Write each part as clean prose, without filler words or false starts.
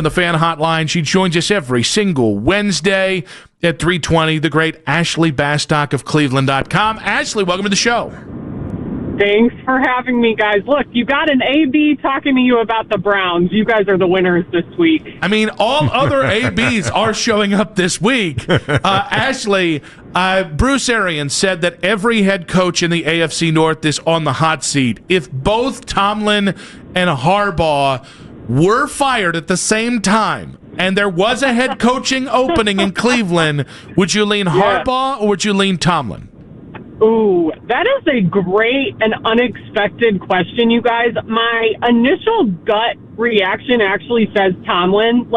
on the fan hotline. She joins us every single Wednesday at 3:20. The great Ashley Bastock of Cleveland.com. Ashley, welcome to the show. Thanks for having me, guys. Look, you got an AB talking to you about the Browns. You guys are the winners this week. I mean, all other ABs are showing up this week. Ashley, Bruce Arians said that every head coach in the AFC North is on the hot seat. If both Tomlin and Harbaugh were fired at the same time and there was a head coaching opening in Cleveland, would you lean Harbaugh or would you lean Tomlin? Ooh, that is a great and unexpected question, you guys. My initial gut reaction actually says Tomlin,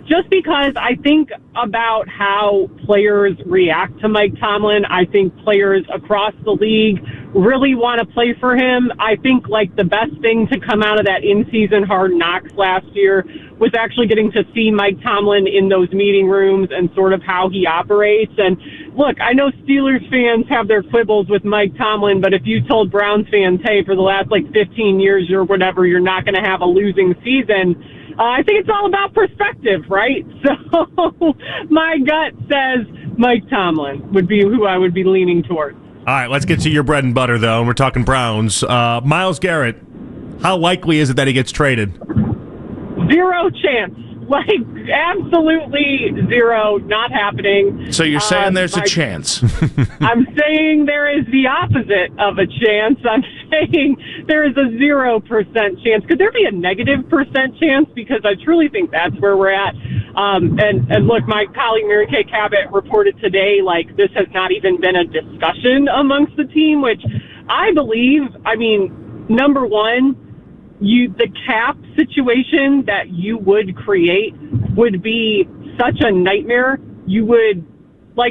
just because I think about how players react to Mike Tomlin. I think players across the league really want to play for him. I think the best thing to come out of that in-season Hard Knocks last year was actually getting to see Mike Tomlin in those meeting rooms and sort of how he operates. And look, I know Steelers fans have their quibbles with Mike Tomlin, but if you told Browns fans, hey, for the last 15 years or whatever, you're not going to have a losing season, I think it's all about perspective, right? So my gut says Mike Tomlin would be who I would be leaning towards. All right, let's get to your bread and butter, though, and we're talking Browns. Myles Garrett, how likely is it that he gets traded? Zero chance. Absolutely zero. Not happening. So you're saying there's a chance. I'm saying there is the opposite of a chance. I'm saying there is a 0% chance. Could there be a negative percent chance? Because I truly think that's where we're at. And look, my colleague Mary Kay Cabot reported today, this has not even been a discussion amongst the team, which I believe, number one, the cap situation that you would create would be such a nightmare. You would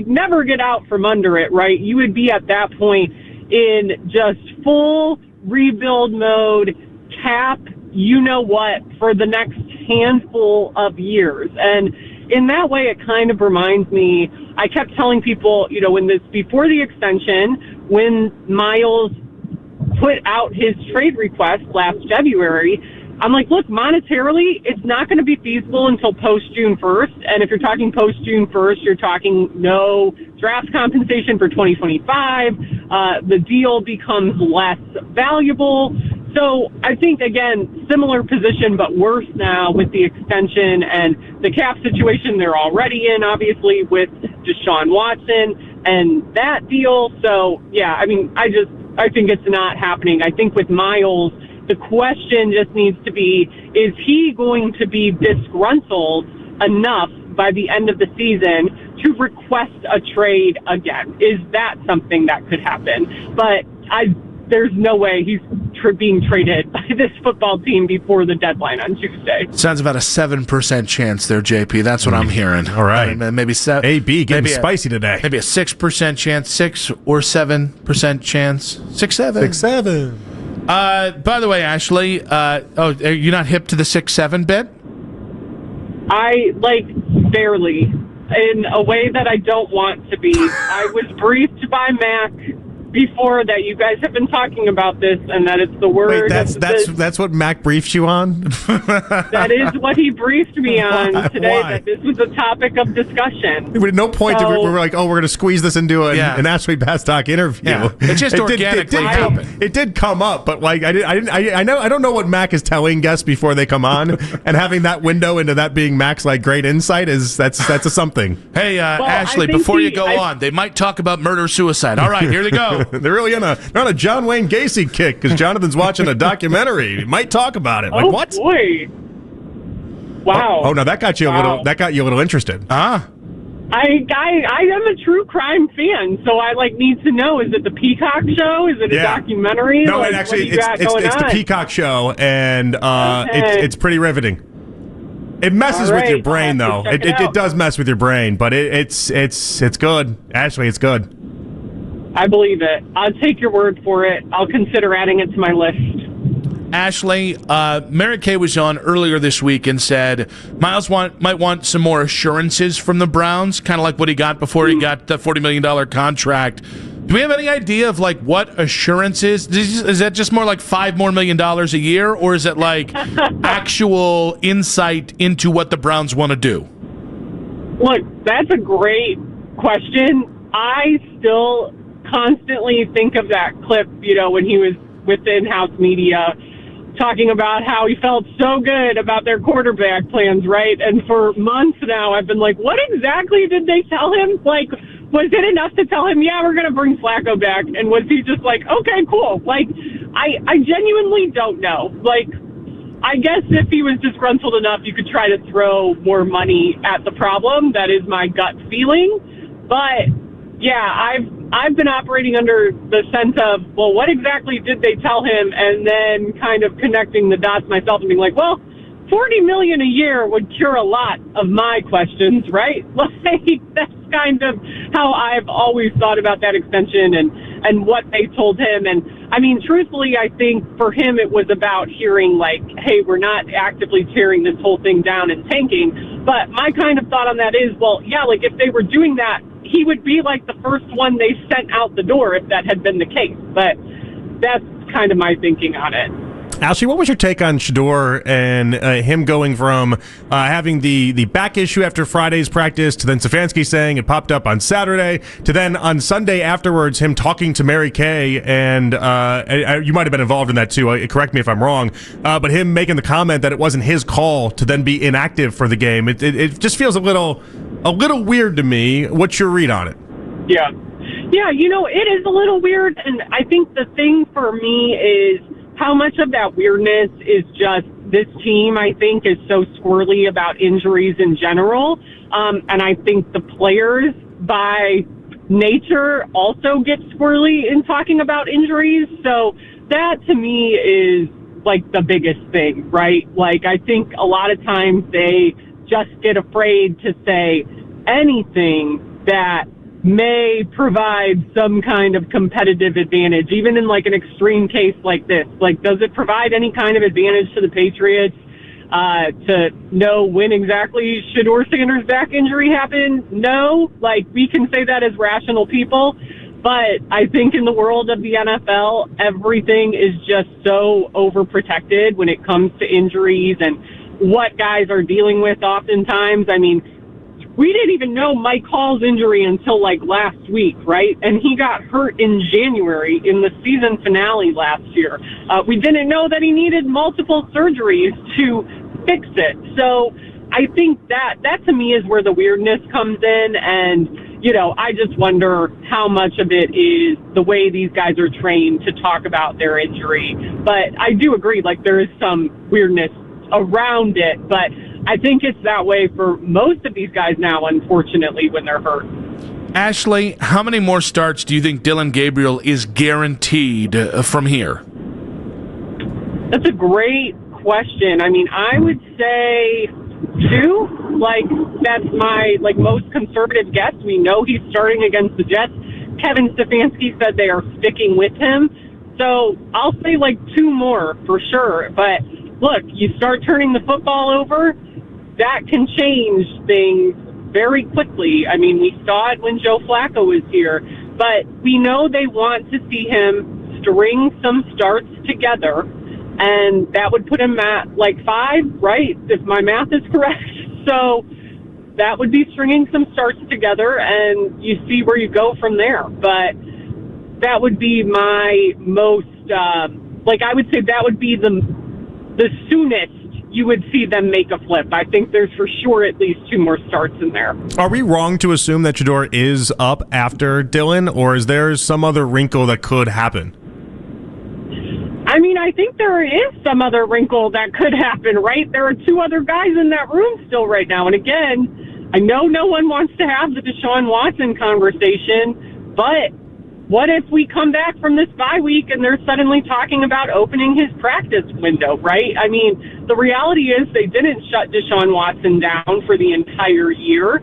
never get out from under it, right? You would be at that point in just full rebuild mode, cap, you know what, for the next handful of years. And in that way, it kind of reminds me, I kept telling people, before the extension, when Myles put out his trade request last February, I'm like, look, monetarily, it's not going to be feasible until post-June 1st. And if you're talking post-June 1st, you're talking no draft compensation for 2025. The deal becomes less valuable. So I think, again, similar position, but worse now with the extension and the cap situation they're already in, obviously, with Deshaun Watson and that deal. So, yeah, I think it's not happening. I think with Myles, the question just needs to be, is he going to be disgruntled enough by the end of the season to request a trade again? Is that something that could happen? But there's no way he's being traded by this football team before the deadline on Tuesday. Sounds about a 7% chance there, JP. That's what I'm hearing. All right. Maybe AB getting spicy today. Maybe a 6% chance, 6 or 7% chance. 6-7. 6-7. By the way, Ashley, are you not hip to the 6-7 bit? I barely, in a way that I don't want to be. I was briefed by Mac before that you guys have been talking about this and that it's the word. Wait, that's what Mac briefed you on? That is what he briefed me on today. Why? That this was a topic of discussion. At no point did we were like, we're going to squeeze this into an Ashley Bastock interview. Yeah. It just organically happened. It did come up, but I don't know what Mac is telling guests before they come on, and having that window into that being Mac's great insight that's a something. Hey, Ashley, before you go on, they might talk about murder suicide. All right, here they go. They're really they're on a John Wayne Gacy kick because Jonathan's watching a documentary. He might talk about it. What? Boy. Wow. Oh, no, that got you a little interested. Ah. I am a true crime fan, so I need to know, is it the Peacock show? Is it a documentary? No, it's the Peacock show, and it's pretty riveting. It messes with your brain, though. It does mess with your brain, but it's good. Ashley, it's good. I believe it. I'll take your word for it. I'll consider adding it to my list. Ashley, Mary Kay was on earlier this week and said Myles might want some more assurances from the Browns, kind of like what he got before he got the $40 million contract. Do we have any idea of like what assurance is? Is that just more like $5 more million a year, or is it like actual insight into what the Browns want to do? Look, that's a great question. I still constantly think of that clip, when he was with the in-house media talking about how he felt so good about their quarterback plans, right? And for months now, I've been like, what exactly did they tell him? Like, was it enough to tell him, yeah, we're going to bring Flacco back? And was he just like, okay, cool. Like, I genuinely don't know. Like, I guess if he was disgruntled enough, you could try to throw more money at the problem. That is my gut feeling. But yeah, I've been operating under the sense of, well, what exactly did they tell him? And then kind of connecting the dots myself and being like, well, $40 million a year would cure a lot of my questions, right? Like, that's kind of how I've always thought about that extension and what they told him. And I mean, truthfully, I think for him it was about hearing like, hey, we're not actively tearing this whole thing down and tanking. But my kind of thought on that is, well, yeah, like if they were doing that, he would be like the first one they sent out the door if that had been the case. But that's kind of my thinking on it. Ashley, what was your take on Shedeur and him going from having the back issue after Friday's practice to then Stefanski saying it popped up on Saturday to then on Sunday afterwards him talking to Mary Kay and you might have been involved in that too, correct me if I'm wrong, but him making the comment that it wasn't his call to then be inactive for the game. It just feels a little weird to me. What's your read on it? Yeah, it is a little weird, and I think the thing for me is how much of that weirdness is just this team, I think, is so squirrely about injuries in general. And I think the players, by nature, also get squirrely in talking about injuries. So that, to me, is, like, the biggest thing, right? Like, I think a lot of times they just get afraid to say anything that may provide some kind of competitive advantage, even in like an extreme case like this. Like, does it provide any kind of advantage to the Patriots to know when exactly Shedeur Sanders' back injury happened? No. Like, we can say that as rational people, but I think in the world of the NFL, everything is just so overprotected when it comes to injuries and what guys are dealing with oftentimes. I mean, we didn't even know Mike Hall's injury until like last week, right? And he got hurt in January in the season finale last year. We didn't know that he needed multiple surgeries to fix it. So I think that to me is where the weirdness comes in. And, I just wonder how much of it is the way these guys are trained to talk about their injury. But I do agree, like, there is some weirdness around it, but I think it's that way for most of these guys now, unfortunately, when they're hurt. Ashley, how many more starts do you think Dillon Gabriel is guaranteed from here? That's a great question. I mean, I would say 2. Like, that's my most conservative guess. We know he's starting against the Jets. Kevin Stefanski said they are sticking with him. So I'll say 2 more for sure. But look, you start turning the football over, that can change things very quickly. I mean, we saw it when Joe Flacco was here, but we know they want to see him string some starts together, and that would put him at 5, right, if my math is correct. So that would be stringing some starts together, and you see where you go from there. But that would be my most, I would say that would be the soonest you would see them make a flip. I think there's for sure at least 2 more starts in there. Are we wrong to assume that Shedeur is up after Dillon, or is there some other wrinkle that could happen? I mean, I think there is some other wrinkle that could happen, right? There are 2 other guys in that room still right now. And again, I know no one wants to have the Deshaun Watson conversation, but what if we come back from this bye week and they're suddenly talking about opening his practice window, right? I mean, the reality is they didn't shut Deshaun Watson down for the entire year.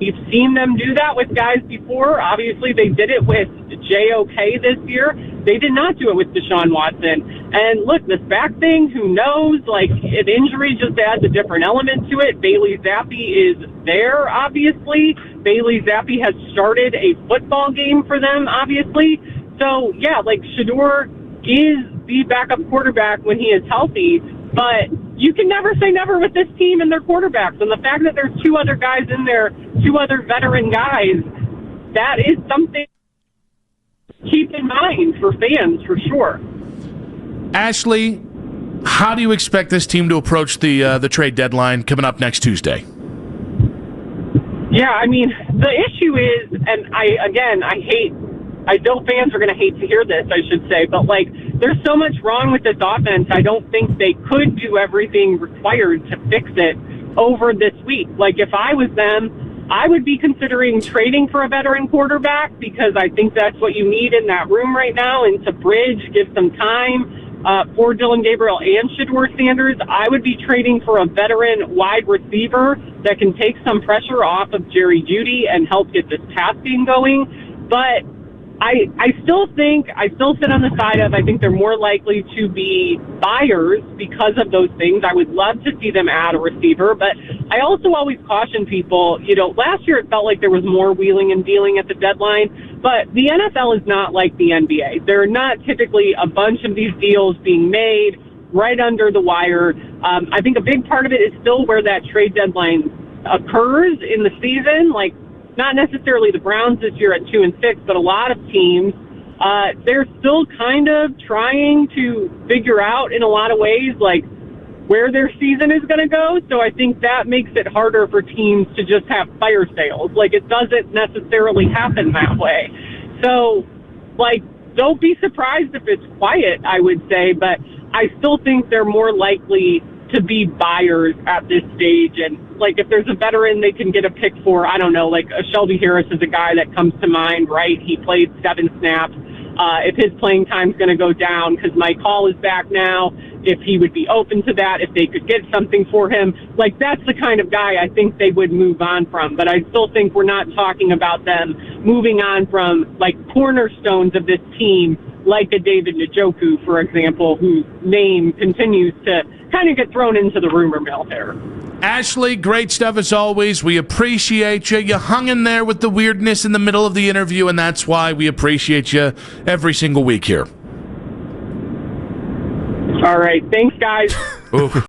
We've seen them do that with guys before. Obviously, they did it with J-OK this year. They did not do it with Deshaun Watson. And look, this back thing, who knows? Like, an injury just adds a different element to it. Bailey Zappi is there, obviously. Bailey Zappi has started a football game for them, obviously. So, yeah, like, Shedeur is the backup quarterback when he is healthy. But you can never say never with this team and their quarterbacks. And the fact that there's two other guys in there, two other veteran guys, that is something to keep in mind for fans, for sure. Ashley, how do you expect this team to approach the trade deadline coming up next Tuesday? Yeah, I mean, the issue is, and I know fans are going to hate to hear this, I should say, but, like, there's so much wrong with this offense, I don't think they could do everything required to fix it over this week. Like, if I was them, I would be considering trading for a veteran quarterback because I think that's what you need in that room right now, and to bridge, give some time for Dillon Gabriel and Shedeur Sanders. I would be trading for a veteran wide receiver that can take some pressure off of Jerry Jeudy and help get this pass game going. But I still sit on the side of, I think they're more likely to be buyers because of those things. I would love to see them add a receiver, but I also always caution people, last year it felt like there was more wheeling and dealing at the deadline, but the NFL is not like the NBA. There are not typically a bunch of these deals being made right under the wire. I think a big part of it is still where that trade deadline occurs in the season, like, not necessarily the Browns this year at 2-6, but a lot of teams, they're still kind of trying to figure out in a lot of ways, like, where their season is going to go. So I think that makes it harder for teams to just have fire sales. Like, it doesn't necessarily happen that way. So, like, don't be surprised if it's quiet, I would say, but I still think they're more likely to be buyers at this stage. And, like, if there's a veteran they can get a pick for, I don't know, like a Shelby Harris is a guy that comes to mind, right? He played 7 snaps. If his playing time's going to go down because Mike Hall is back now, if he would be open to that, if they could get something for him, like, that's the kind of guy I think they would move on from. But I still think we're not talking about them moving on from, like, cornerstones of this team, like a David Njoku, for example, whose name continues to kind of get thrown into the rumor mill there. Ashley, great stuff as always. We appreciate you. You hung in there with the weirdness in the middle of the interview, and that's why we appreciate you every single week here. All right. Thanks, guys.